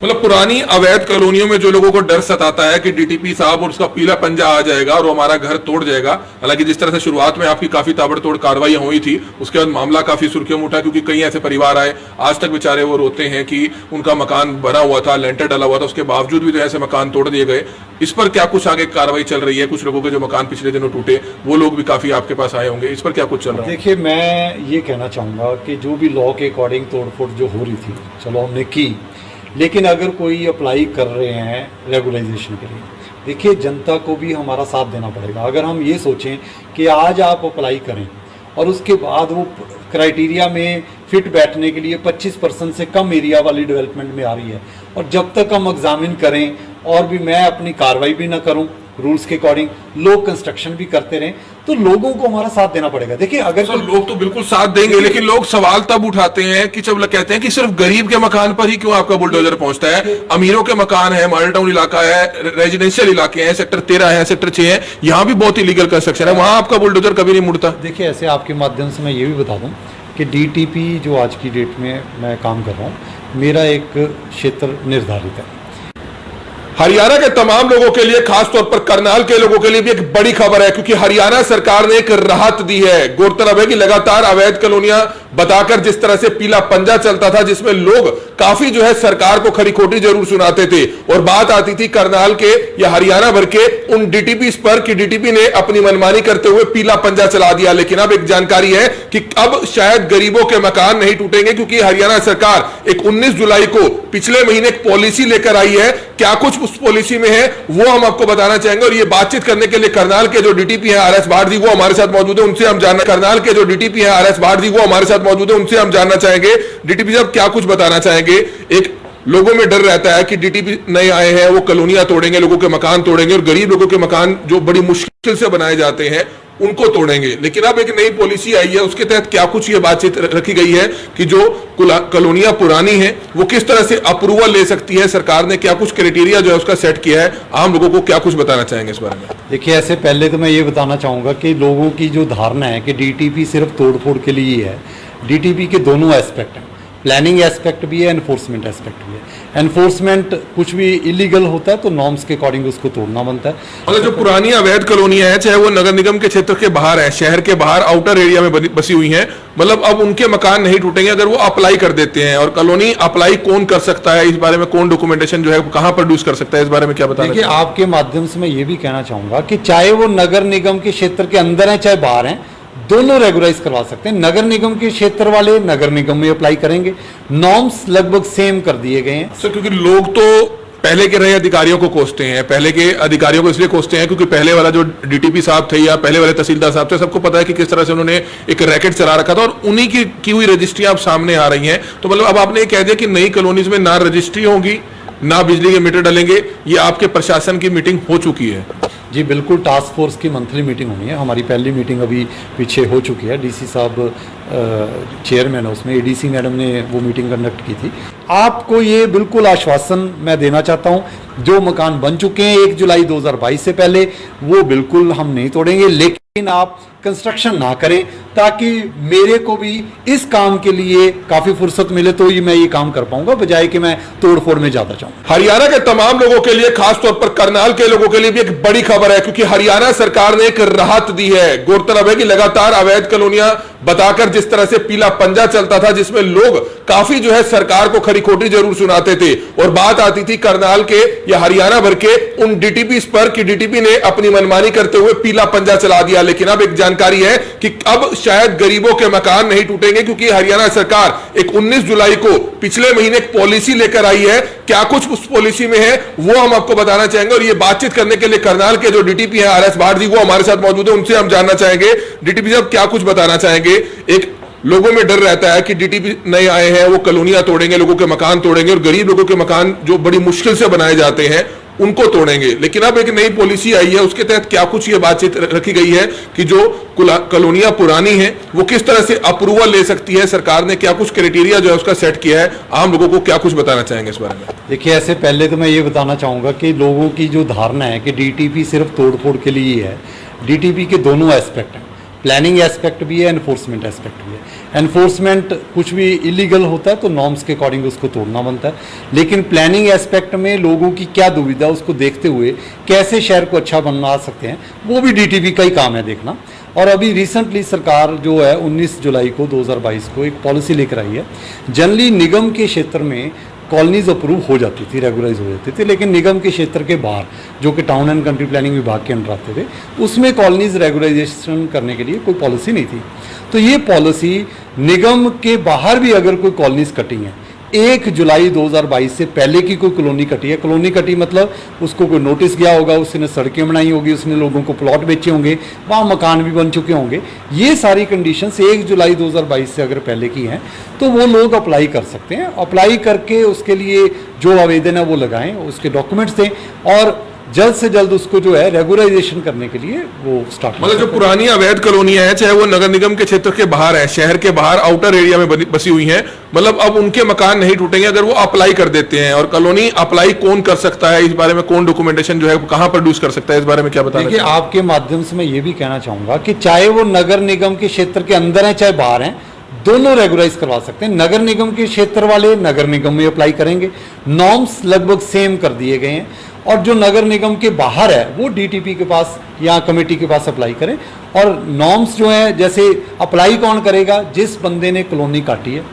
मतलब पुरानी अवैध कॉलोनियों में जो लोगों को डर सताता है कि डीटीपी साहब और उसका पीला पंजा आ जाएगा और वो हमारा घर तोड़ जाएगा। हालांकि जिस तरह से शुरुआत में आपकी काफी ताबड़तोड़ कार्रवाई हुई थी, उसके बाद मामला काफी सुर्खियों में उठा, क्योंकि कई ऐसे परिवार आए, आज तक बेचारे वो रोते हैं कि उनका मकान बना हुआ था, लेंटर डाला हुआ था, उसके बावजूद भी तो ऐसे मकान तोड़ दिए गए। इस पर क्या कुछ आगे कार्रवाई चल रही है? कुछ लोगों के जो मकान पिछले दिनों टूटे वो लोग भी काफी आपके पास आए होंगे, इस पर क्या कुछ चल रहा है? देखिए, मैं ये कहना चाहूँगा कि जो भी लॉ के अकॉर्डिंग तोड़फोड़ जो हो रही थी, चलो हमने की, लेकिन अगर कोई अप्लाई कर रहे हैं रेगुलाइजेशन के लिए, देखिए जनता को भी हमारा साथ देना पड़ेगा। अगर हम ये सोचें कि आज आप अप्लाई करें और उसके बाद वो क्राइटेरिया में फिट बैठने के लिए 25% से कम एरिया वाली डेवलपमेंट में आ रही है, और जब तक हम एग्जामिन करें और भी मैं अपनी कार्रवाई भी ना करूं रूल्स के अकॉर्डिंग, लोग कंस्ट्रक्शन भी करते रहें, तो लोगों को हमारा साथ देना पड़ेगा। देखिए, अगर तो लोग तो बिल्कुल साथ देंगे, लेकिन लोग सवाल तब उठाते हैं कि जब कहते हैं कि सिर्फ गरीब के मकान पर ही क्यों आपका बुलडोजर पहुंचता है? अमीरों के मकान है, मॉडल टाउन इलाका है, रेजिडेंशियल इलाके हैं, सेक्टर 13 है, सेक्टर 6 है, यहाँ भी बहुत इलीगल कंस्ट्रक्शन है, वहां आपका बुलडोजर कभी नहीं मुड़ता। देखिए, ऐसे आपके माध्यम से मैं ये भी बता दूं कि डीटीपी जो आज की डेट में मैं काम कर रहा हूँ, मेरा एक क्षेत्र निर्धारित है। हरियाणा के तमाम लोगों के लिए, खासतौर पर करनाल के लोगों के लिए भी एक बड़ी खबर है, क्योंकि हरियाणा सरकार ने एक राहत दी है। गौरतलब है कि लगातार अवैध कॉलोनियां बताकर जिस तरह से पीला पंजा चलता था, जिसमें लोग काफी जो है सरकार को खरी खोटी जरूर सुनाते थे, और बात आती थी करनाल के या हरियाणा भर के उन डीटीपी पर कि डीटीपी ने अपनी मनमानी करते हुए पीला पंजा चला दिया। लेकिन अब एक जानकारी है कि अब शायद गरीबों के मकान नहीं टूटेंगे, क्योंकि हरियाणा सरकार एक 19 जुलाई को पिछले महीने एक पॉलिसी लेकर आई है। क्या कुछ उस पॉलिसी में है वो हम आपको बताना चाहेंगे, और ये बातचीत करने के लिए करनाल के जो डीटीपी है आर एस भारती, वो हमारे साथ मौजूद है, उनसे हम जानना करनाल के जो डीटीपी है आर एस भारती, वो हमारे साथ मौजूद है, उनसे हम जानना चाहेंगे। डीटीपी साहब, क्या कुछ बताना चाहेंगे? एक लोगों में डर रहता है कि डीटीपी नए आए हैं, वो कॉलोनियां तोड़ेंगे, लोगों के मकान तोड़ेंगे, और गरीब लोगों के मकान जो बड़ी मुश्किल से बनाए जाते हैं उनको तोड़ेंगे। लेकिन अब एक नई पॉलिसी आई है, उसके तहत क्या कुछ ये बातचीत रखी गई है कि जो कॉलोनियां पुरानी हैं वो किस तरह से अप्रूवल ले सकती है सरकार ने, क्या कुछ क्राइटेरिया जो है उसका सेट किया है? आम लोगों को क्या कुछ बताना चाहेंगे इस बारे में? देखिए, ऐसे पहले तो मैं ये बताना चाहूँगा कि लोगों की जो धारणा है कि डीटीपी सिर्फ तोड़फोड़ के लिए ही है, डीटीपी के दोनों एस्पेक्ट हैं, प्लानिंग एस्पेक्ट भी है, एनफोर्समेंट एस्पेक्ट भी है। एनफोर्समेंट कुछ भी इलीगल होता है तो नॉर्म्स के अकॉर्डिंग उसको तोड़ना बनता है। मतलब जो पुरानी अवैध कॉलोनियां हैं, चाहे वो नगर निगम के क्षेत्र के बाहर है, शहर के बाहर आउटर एरिया में बसी हुई हैं, मतलब अब उनके मकान नहीं टूटेंगे अगर वो अप्लाई कर देते हैं। और कॉलोनी अप्लाई कौन कर सकता है, इस बारे में कौन डॉक्यूमेंटेशन जो है कहां प्रोड्यूस कर सकता है, इस बारे में क्या बताना? देखिए, आपके माध्यम से मैं ये भी कहना चाहूंगा कि चाहे वो नगर निगम के क्षेत्र के अंदर है चाहे बाहर है, दोनों रेगुलाइज करवा सकते हैं। नगर निगम के क्षेत्र वाले नगर निगम में अप्लाई करेंगे, नॉर्म्स लगभग सेम कर दिए गए हैं सर। क्योंकि लोग तो पहले के रहे अधिकारियों को कोसते हैं, पहले के अधिकारियों को इसलिए कोसते हैं क्योंकि पहले वाला जो डीटीपी साहब थे या पहले वाले तहसीलदार साहब थे, सबको पता है कि किस तरह से उन्होंने एक रैकेट चला रखा था, और उन्हीं की हुई रजिस्ट्रियां अब सामने आ रही हैं। तो मतलब अब आपने कह दिया कि नई कॉलोनीज में ना रजिस्ट्री होगी ना बिजली के मीटर डलेंगे, ये आपके प्रशासन की मीटिंग हो चुकी है? जी बिल्कुल, टास्क फोर्स की मंथली मीटिंग होनी है। हमारी पहली मीटिंग अभी पीछे हो चुकी है, डीसी साहब चेयरमैन है उसमें, एडीसी मैडम ने वो मीटिंग कंडक्ट की थी। आपको ये बिल्कुल आश्वासन मैं देना चाहता हूँ, जो मकान बन चुके हैं 1 जुलाई 2022 से पहले, वो बिल्कुल हम नहीं तोड़ेंगे। लेकिन आप कंस्ट्रक्शन ना करें, ताकि मेरे को भी इस काम के लिए काफी फुर्सत मिले, तो ही मैं ये काम कर पाऊंगा, बजाय कि मैं तोड़फोड़ में ज्यादा चाहूँ। हरियाणा के तमाम लोगों के लिए, खासतौर पर करनाल के लोगों के लिए भी एक बड़ी खबर है, क्योंकि हरियाणा सरकार ने एक राहत दी है। गौरतलब है कि लगातार अवैध कॉलोनियां बताकर जिस तरह से पीला पंजा चलता था, जिसमें लोग काफी जो है सरकार को खरी खोटी जरूर सुनाते थे, और बात आती थी करनाल के या हरियाणा भर के उन डीटीपी पर कि डीटीपी ने अपनी मनमानी करते हुए पीला पंजा चला दिया। लेकिन अब एक जानकारी है कि अब शायद गरीबों के मकान नहीं टूटेंगे, क्योंकि हरियाणा सरकार एक 19 जुलाई को पिछले महीने एक पॉलिसी लेकर आई है। क्या कुछ उस पॉलिसी में है वो हम आपको बताना चाहेंगे, और ये बातचीत करने के लिए करनाल के जो डीटीपी है आर एस भारती, वो हमारे साथ मौजूद है, उनसे हम जानना चाहेंगे। डीटीपी साहब, क्या कुछ बताना चाहेंगे? एक लोगों में डर रहता है कि डीटीपी नए आए हैं, वो कॉलोनियां तोड़ेंगे, लोगों के मकान तोड़ेंगे, और गरीब लोगों के मकान जो बड़ी मुश्किल से बनाए जाते हैं उनको तोड़ेंगे। लेकिन अब एक नई पॉलिसी आई है, उसके तहत क्या कुछ ये बातचीत रखी गई है कि जो कॉलोनियां पुरानी हैं वो किस तरह से अप्रूवल ले सकती है सरकार ने, क्या कुछ क्राइटेरिया जो है उसका सेट किया है? आम लोगों को क्या कुछ बताना चाहेंगे इस बारे में? देखिए, ऐसे पहले तो मैं ये बताना चाहूँगा कि लोगों की जो धारणा है कि डीटीपी सिर्फ तोड़फोड़ के लिए ही है, डीटीपी के दोनों एस्पेक्ट हैं, प्लानिंग एस्पेक्ट भी है, एनफोर्समेंट एस्पेक्ट भी है। एनफोर्समेंट कुछ भी इलीगल होता है तो नॉर्म्स के अकॉर्डिंग उसको तोड़ना बनता है, लेकिन प्लानिंग एस्पेक्ट में लोगों की क्या दुविधा उसको देखते हुए कैसे शहर को अच्छा बना सकते हैं, वो भी डीटीपी का ही काम है देखना। और अभी रिसेंटली सरकार जो है 19 जुलाई को 2022 को एक पॉलिसी लेकर आई है। जनरली निगम के क्षेत्र में कॉलोनीज अप्रूव हो जाती थी, रेगुलाइज हो जाती थी, लेकिन निगम के क्षेत्र के बाहर जो कि टाउन एंड कंट्री प्लानिंग विभाग के अंडर आते थे, उसमें कॉलोनीज रेगुलाइजेशन करने के लिए कोई पॉलिसी नहीं थी। तो ये पॉलिसी निगम के बाहर भी अगर कोई कॉलोनीज कटी हैं, 1 जुलाई 2022 से पहले की कोई कॉलोनी कटी है, कॉलोनी कटी मतलब उसको कोई नोटिस गया होगा, उसने सड़कें बनाई होगी, उसने लोगों को प्लॉट बेचे होंगे, वहाँ मकान भी बन चुके होंगे, ये सारी कंडीशंस 1 जुलाई 2022 से अगर पहले की हैं तो वो लोग अप्लाई कर सकते हैं। अप्लाई करके उसके लिए जो आवेदन है वो लगाएं, उसके डॉक्यूमेंट्स दें और जल्द से जल्द उसको जो है रेगुलाइजेशन करने के लिए वो स्टार्ट। मतलब जो पुरानी अवैध कॉलोनियां हैं, चाहे वो नगर निगम के क्षेत्र के बाहर है, शहर के बाहर आउटर एरिया में बसी हुई हैं, मतलब अब उनके मकान नहीं टूटेंगे अगर वो अप्लाई कर देते हैं। और कॉलोनी अप्लाई कौन कर सकता है, इस बारे में कौन डॉक्यूमेंटेशन जो है कहां प्रोड्यूस कर सकता है, इस बारे में क्या बताना? देखिए, आपके माध्यम से मैं ये भी कहना चाहूंगा कि चाहे वो नगर निगम के क्षेत्र के अंदर है चाहे बाहर हैं, दोनों रेगुलाइज करवा सकते हैं। नगर निगम के क्षेत्र वाले नगर निगम में अप्लाई करेंगे, नॉर्म्स लगभग सेम कर दिए गए हैं, और जो नगर निगम के बाहर है वो डीटीपी के पास या कमेटी के पास अप्लाई करें। और नॉर्म्स जो हैं, जैसे अप्लाई कौन करेगा, जिस बंदे ने कॉलोनी काटी है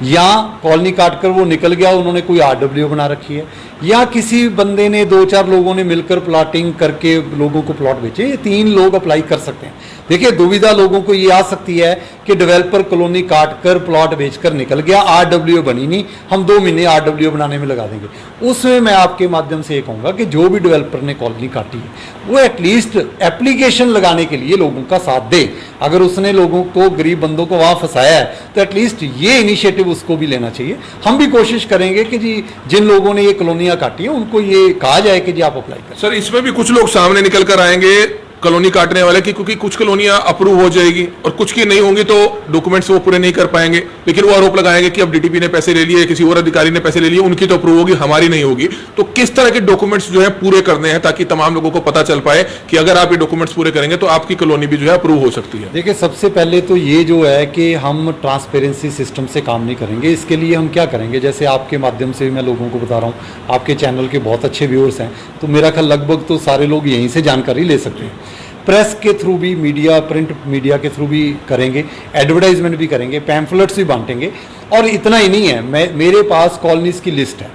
या कॉलोनी काट कर वो निकल गया, उन्होंने कोई आरडब्ल्यू बना रखी है, या किसी बंदे ने 2-4 लोगों ने मिलकर प्लॉटिंग करके लोगों को प्लॉट बेचे, ये 3 लोग अप्लाई कर सकते हैं। देखिए, दुविधा लोगों को ये आ सकती है कि डेवलपर कॉलोनी काट कर प्लॉट बेचकर निकल गया, आरडब्ल्यू बनी नहीं, हम 2 महीने आरडब्ल्यू बनाने में लगा देंगे। उसमें मैं आपके माध्यम से ये कहूँगा कि जो भी डेवलपर ने कॉलोनी काटी है वो एटलीस्ट एप्लीकेशन लगाने के लिए लोगों का साथ दे। अगर उसने लोगों को, गरीब बंदों को वहाँ फंसाया है तो एटलीस्ट ये इनिशिएटिव उसको भी लेना चाहिए। हम भी कोशिश करेंगे कि जी जिन लोगों ने ये कॉलोनियाँ काटी हैं उनको ये कहा जाए कि जी आप अप्लाई करें। सर, इसमें भी कुछ लोग सामने निकल कर आएंगे कॉलोनी काटने वाले की, क्योंकि कुछ कॉलोनियां अप्रूव हो जाएगी और कुछ की नहीं होंगी तो डॉक्यूमेंट्स वो पूरे नहीं कर पाएंगे, लेकिन वो आरोप लगाएंगे कि अब डीटीपी ने पैसे ले लिए, किसी और अधिकारी ने पैसे ले लिए, उनकी तो अप्रूव होगी, हमारी नहीं होगी। तो किस तरह के डॉक्यूमेंट्स जो है पूरे करने हैं ताकि तमाम लोगों को पता चल पाए कि अगर आप ये डॉक्यूमेंट्स पूरे करेंगे तो आपकी कॉलोनी भी जो है अप्रूव हो सकती है? देखिए, सबसे पहले तो ये जो है कि हम ट्रांसपेरेंसी सिस्टम से काम नहीं करेंगे। इसके लिए हम क्या करेंगे, जैसे आपके माध्यम से मैं लोगों को बता रहा हूँ, आपके चैनल के बहुत अच्छे व्यूअर्स हैं, तो मेरा ख्याल लगभग तो सारे लोग यहीं से जानकारी ले सकते हैं। प्रेस के थ्रू भी, मीडिया, प्रिंट मीडिया के थ्रू भी करेंगे, एडवर्टाइजमेंट भी करेंगे, पैम्फलेट्स भी बांटेंगे। और इतना ही नहीं है, मेरे पास कॉलोनीज़ की लिस्ट है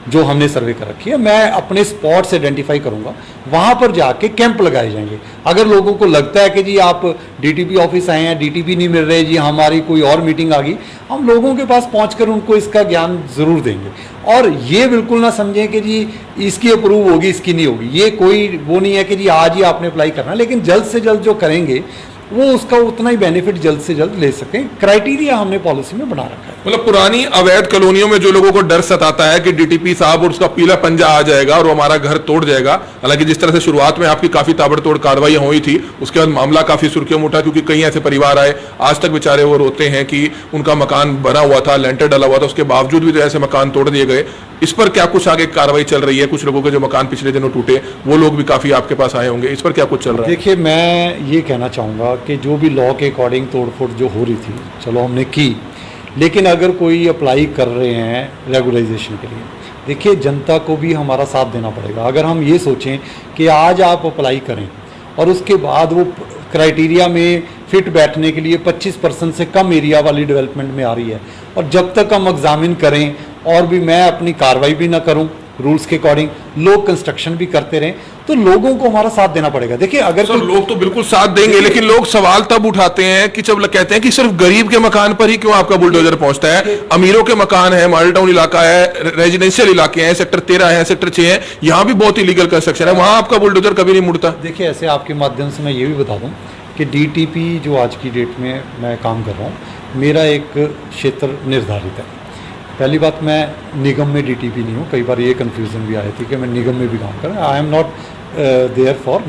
जो हमने सर्वे कर रखी है। मैं अपने स्पॉट्स आइडेंटिफाई करूंगा, वहां पर जाके कैंप लगाए जाएंगे। अगर लोगों को लगता है कि जी आप डीटीपी ऑफिस आए हैं, डीटीपी नहीं मिल रहे, जी हमारी कोई और मीटिंग आ गई, हम लोगों के पास पहुंचकर उनको इसका ज्ञान जरूर देंगे। और ये बिल्कुल ना समझें कि जी इसकी अप्रूव होगी, इसकी नहीं होगी। ये कोई वो नहीं है कि जी आज ही आपने अप्लाई करना, लेकिन जल्द से जल्द जो करेंगे वो उसका उतना ही बेनिफिट जल्द से जल्द ले सकें। क्राइटेरिया हमने पॉलिसी में बना रखा है। मतलब पुरानी अवैध कॉलोनियों में जो लोगों को डर सताता है कि डीटीपी साहब और उसका पीला पंजा आ जाएगा और वो हमारा घर तोड़ जाएगा, हालांकि जिस तरह से शुरुआत में आपकी काफी ताबड़तोड़ कार्रवाई हुई थी, उसके बाद मामला काफी सुर्खियों में उठा, क्योंकि कई ऐसे परिवार आए, आज तक बेचारे वो रोते हैं कि उनका मकान बना हुआ था, लेंटर डला हुआ था, उसके बावजूद भी जो ऐसे मकान तोड़ दिए गए। इस पर क्या कुछ आगे कार्रवाई चल रही है? कुछ लोगों के जो मकान पिछले दिनों टूटे वो लोग भी काफी आपके पास आए होंगे, इस पर क्या कुछ चल रहा है? देखिए, मैं ये कहना चाहूँगा कि जो भी लॉ के अकॉर्डिंग तोड़फोड़ जो हो रही थी, चलो हमने की, लेकिन अगर कोई अप्लाई कर रहे हैं रेगुलाइजेशन के लिए, देखिए जनता को भी हमारा साथ देना पड़ेगा। अगर हम ये सोचें कि आज आप अप्लाई करें और उसके बाद वो क्राइटेरिया में फिट बैठने के लिए 25% से कम एरिया वाली डेवलपमेंट में आ रही है, और जब तक हम एग्जामिन करें और भी मैं अपनी कार्रवाई भी ना करूं रूल्स के अकॉर्डिंग, लोग कंस्ट्रक्शन भी करते रहें, तो लोगों को हमारा साथ देना पड़ेगा। देखिए, अगर सर लोग तो बिल्कुल साथ देंगे, लेकिन लोग सवाल तब उठाते हैं कि जब कहते हैं कि सिर्फ गरीब के मकान पर ही क्यों आपका बुलडोजर पहुंचता है, अमीरों के मकान है, मॉडल टाउन इलाका है, रेजिडेंशियल इलाके हैं, सेक्टर 13 है, सेक्टर 6 है, यहाँ भी बहुत इलीगल कंस्ट्रक्शन है, वहां आपका बुलडोजर कभी नहीं मुड़ता। देखिए, ऐसे आपके माध्यम से मैं ये भी बता दूं कि डीटीपी जो आज की डेट में मैं काम कर रहा हूँ, मेरा एक क्षेत्र निर्धारित है। पहली बात, मैं निगम में डीटीपी नहीं हूँ। कई बार ये कन्फ्यूज़न भी आई थी कि मैं निगम में भी काम कर रहा हूँ। I am not there for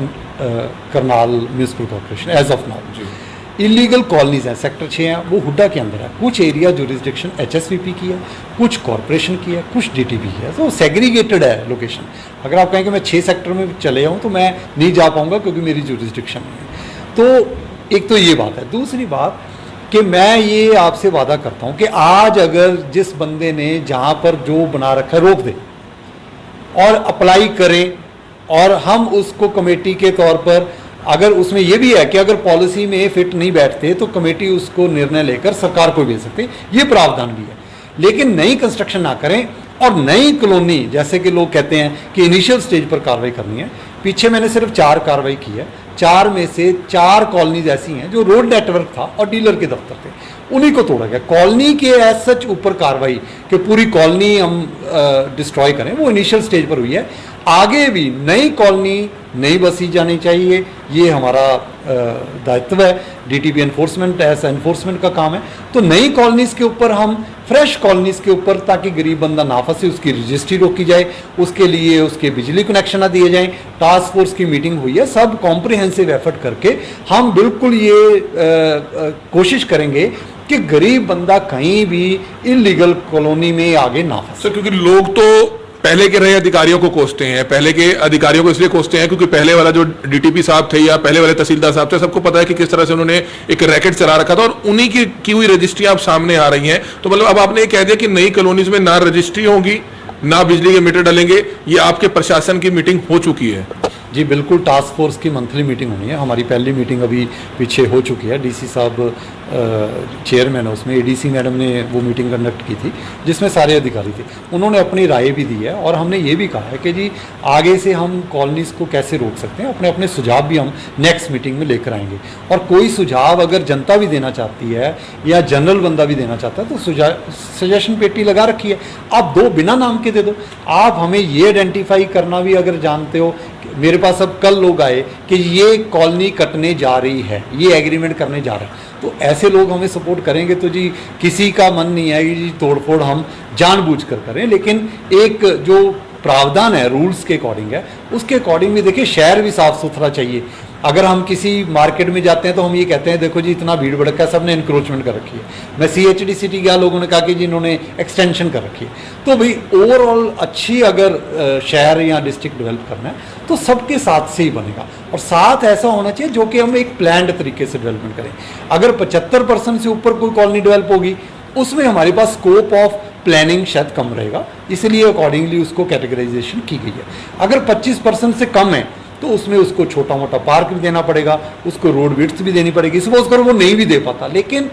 Karnal municipal corporation as of now. Illegal colonies हैं, सेक्टर 6 हैं, वो हुड्डा के अंदर है। कुछ एरिया जुरिस्डिक्शन एचएसवीपी की है, कुछ कॉर्पोरेशन की है, कुछ डीटीपी की है, तो सेग्रीगेटेड है लोकेशन। अगर आप कहें कि मैं 6 सेक्टर में चले जाऊँ तो मैं नहीं जा पाऊँगा, क्योंकि मेरी जुरिस्डिक्शन नहीं है। तो एक तो ये बात है। दूसरी बात कि मैं ये आपसे वादा करता हूँ कि आज अगर जिस बंदे ने जहाँ पर जो बना रखा है रोक दे और अप्लाई करे, और हम उसको कमेटी के तौर पर, अगर उसमें यह भी है कि अगर पॉलिसी में फिट नहीं बैठते तो कमेटी उसको निर्णय लेकर सरकार को भेज सकती है, ये प्रावधान भी है। लेकिन नई कंस्ट्रक्शन ना करें और नई कॉलोनी, जैसे कि लोग कहते हैं कि इनिशियल स्टेज पर कार्रवाई करनी है, पीछे मैंने सिर्फ 4 कार्रवाई की है, 4 में से 4 कॉलोनीज ऐसी हैं जो रोड नेटवर्क था और डीलर के दफ्तर थे, उन्हीं को तोड़ा गया। कॉलोनी के एज सच ऊपर कार्रवाई कि पूरी कॉलोनी हम डिस्ट्रॉय करें, वो इनिशियल स्टेज पर हुई है। आगे भी नई कॉलोनी नई बसी जानी चाहिए, ये हमारा दायित्व है। डीटीपी एनफोर्समेंट ऐसा एनफोर्समेंट का काम है। तो नई कॉलोनीज के ऊपर हम फ्रेश कॉलोनीज के ऊपर, ताकि गरीब बंदा ना फंसे, उसकी रजिस्ट्री रोकी जाए, उसके लिए उसके बिजली कनेक्शन दिए जाएं। टास्क फोर्स की मीटिंग हुई है, सब कॉम्प्रिहेंसिव एफर्ट करके हम बिल्कुल ये कोशिश करेंगे कि गरीब बंदा कहीं भी इलीगल कॉलोनी में आगे ना फंसे। क्योंकि लोग तो पहले के रहे अधिकारियों को कोसते हैं, पहले के अधिकारियों को इसलिए कोसते हैं क्योंकि पहले वाला जो डीटीपी साहब थे या पहले वाले तहसीलदार साहब थे, सबको पता है कि किस तरह से उन्होंने एक रैकेट चला रखा था, और उन्हीं की हुई रजिस्ट्री आप सामने आ रही हैं। तो मतलब अब आपने ये कह दिया कि नई कॉलोनीज में ना रजिस्ट्री होगी, ना बिजली के मीटर डलेंगे। ये आपके प्रशासन की मीटिंग हो चुकी है? जी बिल्कुल, टास्क फोर्स की मंथली मीटिंग होनी है। हमारी पहली मीटिंग अभी पीछे हो चुकी है, डीसी साहब चेयरमैन है उसमें, एडीसी मैडम ने वो मीटिंग कंडक्ट की थी जिसमें सारे अधिकारी थे, उन्होंने अपनी राय भी दी है। और हमने ये भी कहा है कि जी आगे से हम कॉलोनीज़ को कैसे रोक सकते हैं, अपने अपने सुझाव भी हम नेक्स्ट मीटिंग में लेकर आएंगे। और कोई सुझाव अगर जनता भी देना चाहती है या जनरल बंदा भी देना चाहता है तो सजेशन पेटी लगा रखी है, आप दो, बिना नाम के दे दो। आप हमें ये आइडेंटिफाई करना भी अगर जानते हो, मेरे पास अब कल लोग आए कि ये कॉलोनी कटने जा रही है, ये एग्रीमेंट करने जा रहा है, तो ऐसे लोग हमें सपोर्ट करेंगे तो जी किसी का मन नहीं है कि जी तोड़फोड़ हम जानबूझकर करें। लेकिन एक जो प्रावधान है रूल्स के अकॉर्डिंग है, उसके अकॉर्डिंग भी देखिए शहर भी साफ सुथरा चाहिए। अगर हम किसी मार्केट में जाते हैं तो हम ये कहते हैं देखो जी इतना भीड़ भड़का है, सबने इंक्रोचमेंट कर रखी है। मैं CHD सिटी गया, लोगों ने कहा कि जी इन्होंने एक्सटेंशन कर रखी है। तो भाई ओवरऑल अच्छी अगर शहर या डिस्ट्रिक्ट डेवलप करना है तो सबके साथ से ही बनेगा, और साथ ऐसा होना चाहिए जो कि हम एक प्लान्ड तरीके से डेवलपमेंट करें। अगर 75% से ऊपर कोई कॉलोनी डेवलप होगी उसमें हमारे पास स्कोप ऑफ प्लानिंग शायद कम रहेगा, इसलिए अकॉर्डिंगली उसको कैटेगराइजेशन की गई है। अगर 25% से कम है तो उसमें उसको छोटा मोटा पार्क भी देना पड़ेगा, उसको रोड विड्थ भी देनी पड़ेगी। सपोज करो वो नहीं भी दे पाता, लेकिन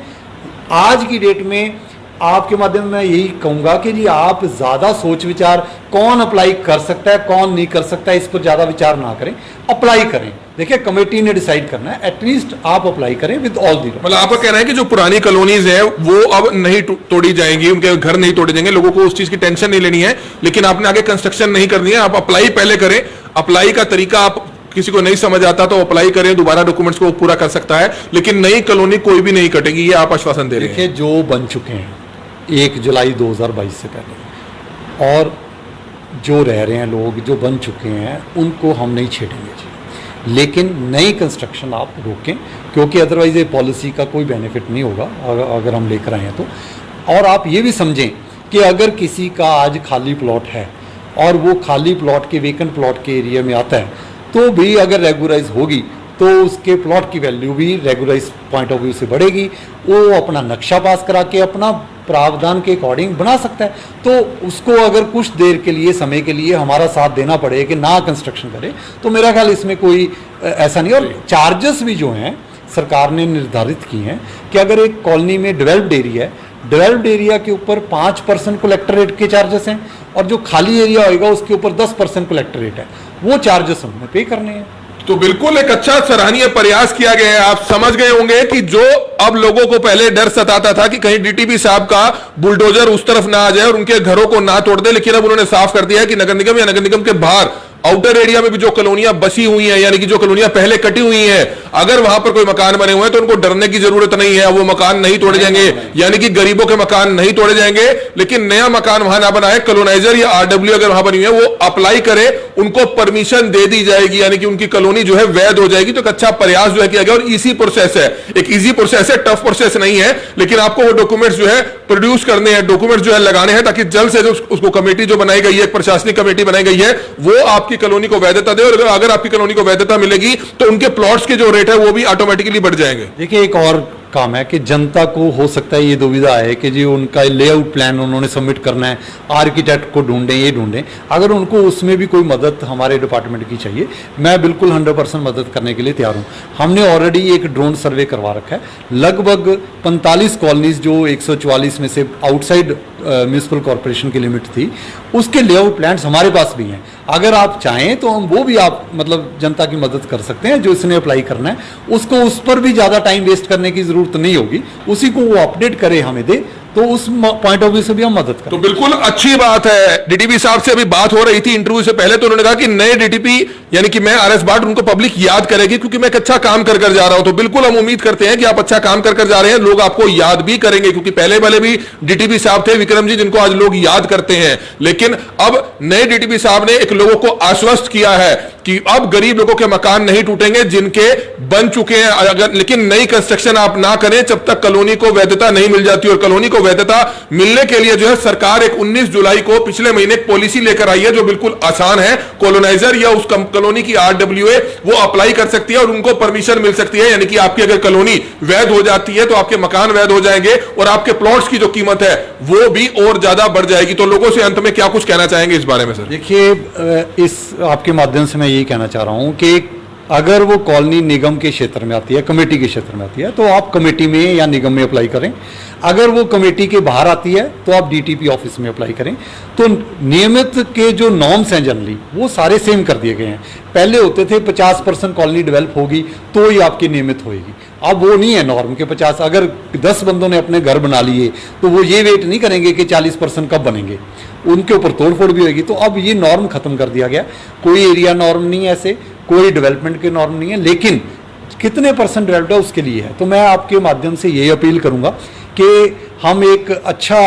आज की डेट में आपके माध्यम में यही कहूँगा कि जी आप ज़्यादा सोच विचार कौन अप्लाई कर सकता है कौन नहीं कर सकता है इस पर ज़्यादा विचार ना करें, अप्लाई करें। देखिए कमेटी ने डिसाइड करना है, एटलीस्ट आप अप्लाई करें विद ऑल दी। मतलब आपका कहना है कि जो पुरानी कॉलोनीज है वो अब नहीं तोड़ी जाएंगी, उनके घर नहीं तोड़े जाएंगे, लोगों को उस चीज की टेंशन नहीं लेनी है, लेकिन आपने आगे कंस्ट्रक्शन नहीं करनी है, आप अप्लाई पहले करें। अप्लाई का तरीका आप किसी को नहीं समझ आता तो अप्लाई करें, दोबारा डॉक्यूमेंट्स को पूरा कर सकता है, लेकिन नई कॉलोनी कोई भी नहीं कटेगी, ये आप आश्वासन दे रहे हैं। देखिए जो बन चुके हैं 1 जुलाई 2022 से पहले, और जो रह रहे हैं लोग जो बन चुके हैं उनको हम नहीं छेड़ेंगे जी, लेकिन नई कंस्ट्रक्शन आप रोकें, क्योंकि अदरवाइज ये पॉलिसी का कोई बेनिफिट नहीं होगा अगर हम लेकर आए हैं तो। और आप ये भी समझें कि अगर किसी का आज खाली प्लॉट है और वो खाली प्लॉट के वेकेंट प्लॉट के एरिया में आता है तो भी अगर रेगुलराइज होगी तो उसके प्लॉट की वैल्यू भी रेगुलराइज पॉइंट ऑफ व्यू से बढ़ेगी। वो अपना नक्शा पास करा के अपना प्रावधान के अकॉर्डिंग बना सकता है। तो उसको अगर कुछ देर के लिए समय के लिए हमारा साथ देना पड़े कि ना कंस्ट्रक्शन करे तो मेरा ख्याल इसमें कोई ऐसा नहीं। और चार्जेस भी जो हैं सरकार ने निर्धारित किए हैं कि अगर एक कॉलोनी में डेवलप्ड एरिया है, डेवलप्ड एरिया के ऊपर 5% कलेक्टर रेट के चार्जेस हैं, और जो खाली एरिया होगा उसके ऊपर 10% कलेक्टर रेट है, वो चार्जेस हमें पे करने हैं। तो बिल्कुल एक अच्छा सराहनीय प्रयास किया गया है। आप समझ गए होंगे कि जो अब लोगों को पहले डर सताता था कि कहीं डीटीपी साहब का बुलडोजर उस तरफ ना आ जाए और उनके घरों को ना तोड़ दे, लेकिन अब उन्होंने साफ कर दिया है कि नगर निगम या नगर निगम के बाहर आउटर एरिया में भी जो कॉलोनियां बसी हुई हैं, यानी कि जो कॉलोनियां पहले कटी हुई हैं, अगर वहां पर कोई मकान बने हुए हैं तो उनको डरने की जरूरत नहीं है, वो मकान नहीं तोड़े जाएंगे, यानी कि गरीबों के मकान नहीं तोड़े जाएंगे। लेकिन नया मकान वहां ना बनाए, कॉलोनाइजर या आरडब्ल्यू अगर वहां बनी हुई है वो अप्लाई करे, उनको परमिशन दे दी जाएगी, यानी कि उनकी कॉलोनी जो है वैध हो जाएगी। तो एक अच्छा प्रयास जो है किया गया और इजी प्रोसेस है, एक इजी प्रोसेस है, टफ प्रोसेस नहीं है। लेकिन आपको वो डॉक्यूमेंट्स जो है प्रोड्यूस करने हैं, डॉक्यूमेंट्स जो है लगाने हैं, ताकि जल्द से जल्द उसको कमेटी जो बनाई गई है, प्रशासनिक कमेटी बनाई गई है, वो आप आपकी कॉलोनी को वैधता दे, और अगर आपकी कॉलोनी को वैधता मिलेगी तो उनके प्लॉट्स के जो रेट है वो भी ऑटोमेटिकली बढ़ जाएंगे। देखिए एक और काम है कि जनता को हो सकता है ये दुविधा है कि जी उनका लेआउट प्लान उन्होंने सबमिट करना है, आर्किटेक्ट को ढूंढें, ये ढूंढें। अगर उनको उसमें भी कोई मदद हमारे डिपार्टमेंट की चाहिए, मैं बिल्कुल 100% मदद करने के लिए तैयार हूँ। हमने ऑलरेडी एक ड्रोन सर्वे करवा रखा है। लगभग 45 कॉलोनीज जो 144 में से आउटसाइड म्यूनिसिपल कॉर्पोरेशन की लिमिट थी, उसके लेआउट प्लान्स हमारे पास भी हैं। अगर आप चाहें तो हम वो भी आप मतलब जनता की मदद कर सकते हैं। जो इसने अप्लाई करना है उसको उस पर भी ज़्यादा टाइम वेस्ट करने की ज़रूरत नहीं होगी, उसी को वो अपडेट करे हमें दे, तो उस पॉइंट ऑफ व्यू से भी हम मदद करें। तो बिल्कुल अच्छी बात है। डीटीपी साहब से अभी बात हो रही थी इंटरव्यू से पहले, तो उन्होंने कहा कि नए डीटीपी यानी कि मैं आरएस भाट, उनको पब्लिक याद करेगी क्योंकि मैं एक अच्छा काम कर जा रहा हूं। तो बिल्कुल हम उम्मीद करते हैं कि आप अच्छा काम कर जा रहे हैं, लोग आपको याद भी करेंगे, क्योंकि पहले वाले भी डीटीपी साहब थे विक्रम जी, जिनको आज लोग याद करते हैं। लेकिन अब नए डीटीपी साहब ने एक लोगों को आश्वस्त किया है कि अब गरीब लोगों के मकान नहीं टूटेंगे जिनके बन चुके हैं, अगर लेकिन नई कंस्ट्रक्शन आप ना करें जब तक कॉलोनी को वैधता नहीं मिल जाती। और कॉलोनी को वैधता मिलने के लिए जो है सरकार एक 19 जुलाई को पिछले महीने एक पॉलिसी लेकर आई है जो बिल्कुल आसान है। कॉलोनाइजर या उस कॉलोनी की आरडब्ल्यूए वो अप्लाई कर सकती है और उनको परमिशन मिल सकती है, यानी कि आपकी अगर कॉलोनी वैध हो जाती है तो आपके मकान वैध हो जाएंगे और आपके प्लॉट्स की जो कीमत है वो भी और ज्यादा बढ़ जाएगी। तो लोगों से अंत में क्या कुछ कहना चाहेंगे इस बारे में सर? देखिए इस आपके माध्यम से मैं यही कहना चाह रहा हूं कि अगर वो कॉलोनी निगम के क्षेत्र में आती है, कमेटी के क्षेत्र में आती है, तो आप कमेटी में या निगम में अप्लाई करें। अगर वो कमेटी के बाहर आती है तो आप डीटीपी ऑफिस में अप्लाई करें। तो नियमित के जो नॉर्म्स हैं जनरली वो सारे सेम कर दिए गए हैं। पहले होते थे 50% कॉलोनी डेवलप होगी तो ही आपकी नियमित होएगी, अब वो नहीं है नॉर्म के 50। अगर 10 बंदों ने अपने घर बना लिए तो वो ये वेट नहीं करेंगे कि 40% कब बनेंगे, उनके ऊपर तोड़फोड़ भी होगी। तो अब ये नॉर्म खत्म कर दिया गया। कोई एरिया नॉर्म नहीं है, ऐसे कोई डेवलपमेंट के नॉर्म नहीं है, लेकिन कितने परसेंट डेवलप्ड है उसके लिए है। तो मैं आपके माध्यम से ये अपील करूंगा कि हम एक अच्छा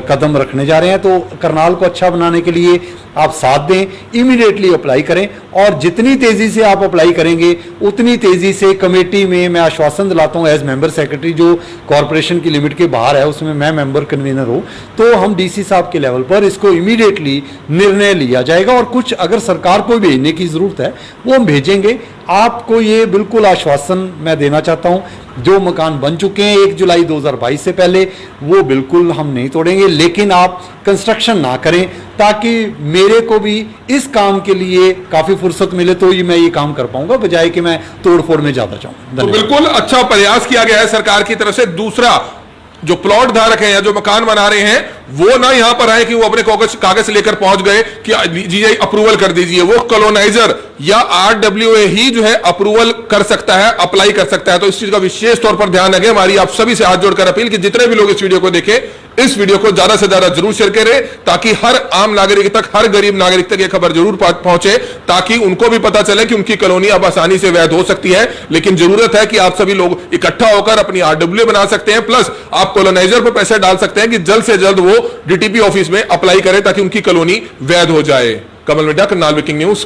कदम रखने जा रहे हैं। तो करनाल को अच्छा बनाने के लिए आप साथ दें, इमीडिएटली अप्लाई करें, और जितनी तेज़ी से आप अप्लाई करेंगे उतनी तेज़ी से कमेटी में मैं आश्वासन दिलाता हूँ एज मेंबर सेक्रेटरी, जो कॉरपोरेशन की लिमिट के बाहर है उसमें मैं मेंबर कन्वीनर हूँ, तो हम डीसी साहब के लेवल पर इसको इमीडिएटली निर्णय लिया जाएगा। और कुछ अगर सरकार को भेजने की ज़रूरत है वो हम भेजेंगे। आपको ये बिल्कुल आश्वासन मैं देना चाहता हूँ, जो मकान बन चुके हैं 1 जुलाई 2022 से पहले वो बिल्कुल हम नहीं तोड़ेंगे, लेकिन आप कंस्ट्रक्शन ना करें ताकि मेरे को भी इस काम के लिए काफ़ी फुर्सत मिले, तो ही मैं ये काम कर पाऊंगा, बजाय कि मैं तोड़फोड़ में ज़्यादा जाऊँ। तो बिल्कुल अच्छा प्रयास किया गया है सरकार की तरफ से। दूसरा, जो प्लॉट धारक हैं या जो मकान बना रहे हैं वो ना यहां पर आए कि वो अपने कागज लेकर पहुंच गए कि जीआई अप्रूवल कर दीजिए। वो कॉलोनाइजर या आरडब्ल्यूए ही जो है अप्रूवल कर सकता है, अप्लाई कर सकता है। तो इस चीज का विशेष तौर पर ध्यान रखें। हमारी आप सभी से हाथ जोड़कर अपील कि जितने भी लोग इस वीडियो को देखें, इस वीडियो को ज्यादा से ज्यादा जरूर शेयर करें ताकि हर आम नागरिक तक, हर गरीब नागरिक तक यह खबर जरूर पहुंचे, ताकि उनको भी पता चले कि उनकी कॉलोनी अब आसानी से वैध हो सकती है। लेकिन जरूरत है कि आप सभी लोग इकट्ठा होकर अपनी आरडब्ल्यूए बना सकते हैं, प्लस आप कॉलोनाइजर पर पैसे डाल सकते हैं कि जल्द से जल्द वो डीटीपी ऑफिस में अप्लाई करें ताकि उनकी कॉलोनी वैध हो जाए। कमल मिड्डा, करनाल ब्रेकिंग न्यूज।